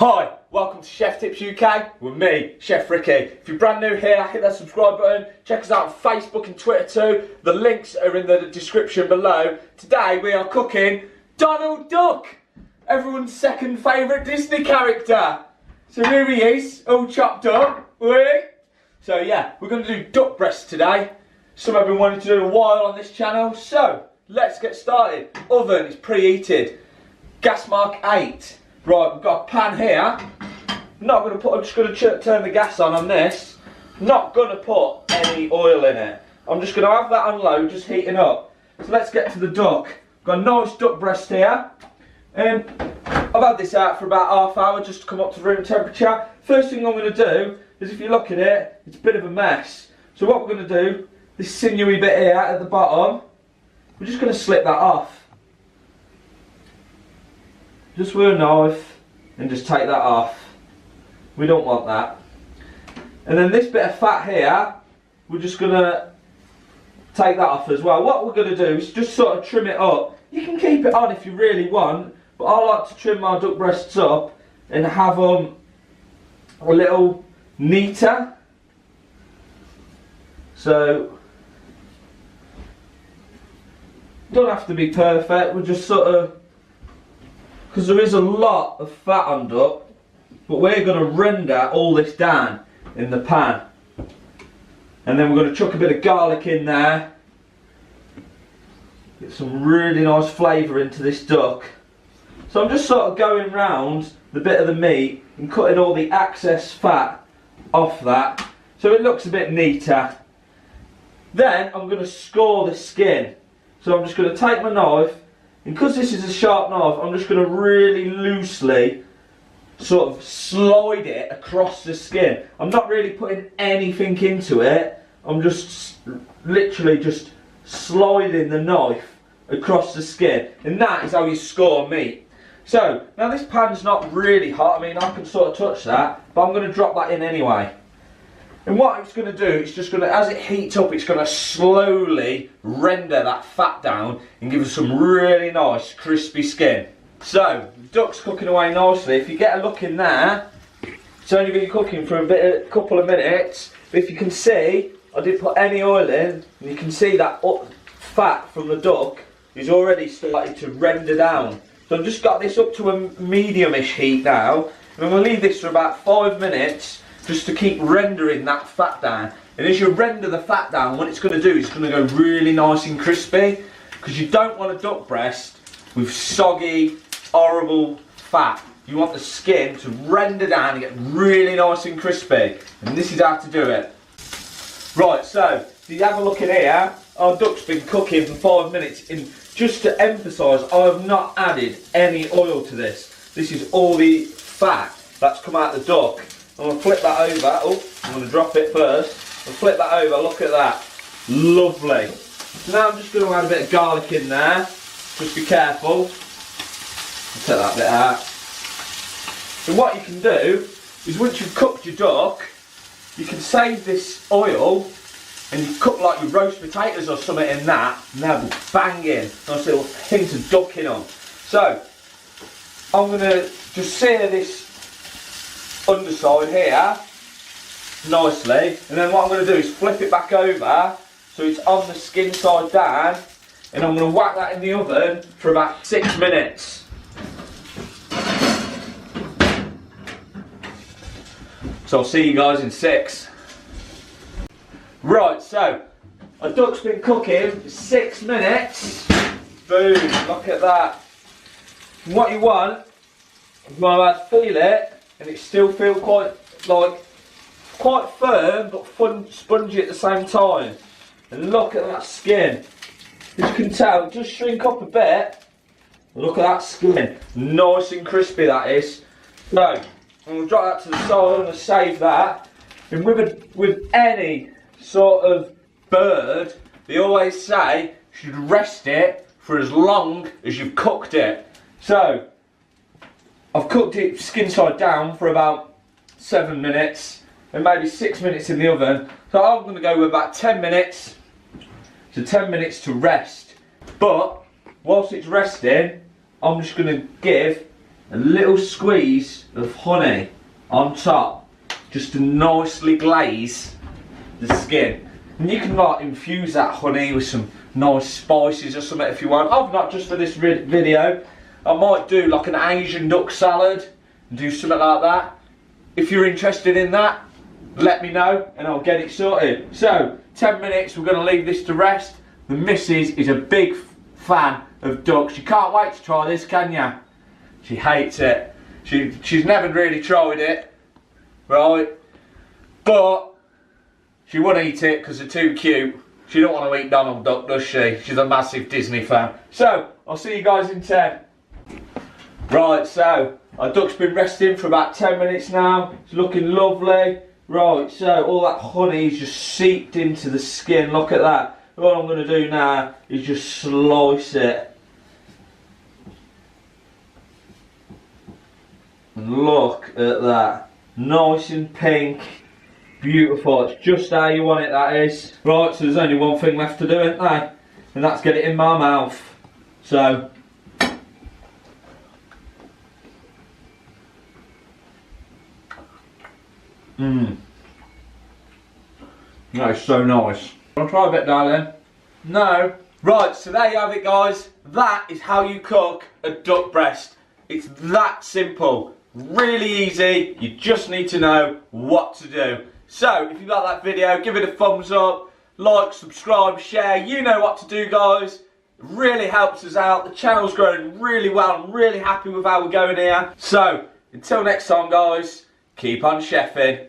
Hi, welcome to Chef Tips UK with me, Chef Ricky. If you're brand new here, hit that subscribe button. Check us out on Facebook and Twitter too. The links are in the description below. Today we are cooking Donald Duck, everyone's second favourite Disney character. So here he is, all chopped up. So yeah, we're going to do duck breast today. Some I've been wanting to do a while on this channel. So let's get started. Oven is preheated. Gas mark 8. Right, we've got a pan here. I'm just going to turn the gas on this. Not going to put any oil in it. I'm just going to have that on low, just heating up. So let's get to the duck. Got a nice duck breast here. I've had this out for about half hour just to come up to room temperature. First thing I'm going to do is, if you look at it, it's a bit of a mess. So what we're going to do, this sinewy bit here at the bottom, we're just going to slip that off. Just with a knife and just take that off. We don't want that. And then this bit of fat here, we're just going to take that off as well. What we're going to do is just sort of trim it up. You can keep it on if you really want, but I like to trim my duck breasts up and have them a little neater. So, don't have to be perfect, we're just sort of, because there is a lot of fat on duck, but we're going to render all this down in the pan. And then we're going to chuck a bit of garlic in there. Get some really nice flavour into this duck. So I'm just sort of going round the bit of the meat and cutting all the excess fat off that, so it looks a bit neater. Then I'm going to score the skin. So I'm just going to take my knife, and because this is a sharp knife, I'm just going to really loosely sort of slide it across the skin. I'm not really putting anything into it. I'm just literally just sliding the knife across the skin. And that is how you score meat. So, now this pan's not really hot. I mean, I can sort of touch that, but I'm going to drop that in anyway. And what it's going to do, it's just going to, as it heats up, it's going to slowly render that fat down and give us some really nice crispy skin. So, the duck's cooking away nicely. If you get a look in there, it's only been cooking for a couple of minutes. But if you can see, I didn't put any oil in, and you can see that fat from the duck is already starting to render down. So I've just got this up to a medium-ish heat now, and I'm going to leave this for about 5 minutes just to keep rendering that fat down. And as you render the fat down, what it's going to do is it's going to go really nice and crispy, because you don't want a duck breast with soggy, horrible fat. You want the skin to render down and get really nice and crispy, and this is how to do it. Right, so if you have a look in here, our duck's been cooking for 5 minutes, and just to emphasise, I have not added any oil to this. This is all the fat that's come out of the duck. I'm going to flip that over. Oh, I'm going to drop it first. I'll flip that over. Look at that. Lovely. So now I'm just going to add a bit of garlic in there. Just be careful. I'll take that bit out. So what you can do is, once you've cooked your duck, you can save this oil and you cook like your roast potatoes or something in that, and they'll be banging. Nice little hint of duck in them. So I'm going to just sear this underside here nicely, and then what I'm going to do is flip it back over so it's on the skin side down, and I'm going to whack that in the oven for about 6 minutes. So I'll see you guys in 6. Right, so our duck's been cooking for 6 minutes. Boom, look at that. And what you want, you want to feel it, and it still feels quite firm but spongy at the same time. And look at that skin. As you can tell, just shrink up a bit. Look at that skin. Nice and crispy that is. So, I'm going to drop that to the side. I'm going to save that. And with any sort of bird, they always say you should rest it for as long as you've cooked it. So, I've cooked it skin side down for about 7 minutes and maybe 6 minutes in the oven. So I'm going to go with about 10 minutes to 10 minutes to rest. But whilst it's resting, I'm just going to give a little squeeze of honey on top, just to nicely glaze the skin. And you can like infuse that honey with some nice spices or something if you want. I've not just for this video. I might do like an Asian duck salad and do something like that. If you're interested in that, let me know and I'll get it sorted. So 10 minutes, we're going to leave this to rest. The missus is a big fan of ducks. You can't wait to try this, can you? She hates it. She's never really tried it, right? But she won't eat it because they're too cute. She don't want to eat Donald Duck, does she? She's a massive Disney fan. So, I'll see you guys in 10. Right, so, our duck's been resting for about 10 minutes now. It's looking lovely. Right, so all that honey's just seeped into the skin. Look at that. What I'm going to do now is just slice it. And look at that. Nice and pink. Beautiful. It's just how you want it, that is. Right, so there's only one thing left to do, isn't there? And that's get it in my mouth. So. That is so nice. Want to try a bit, darling? No. Right, so there you have it, guys. That is how you cook a duck breast. It's that simple. Really easy. You just need to know what to do. So, if you like that video, give it a thumbs up. Like, subscribe, share. You know what to do, guys. It really helps us out. The channel's growing really well. I'm really happy with how we're going here. So, until next time, guys, keep on chefing.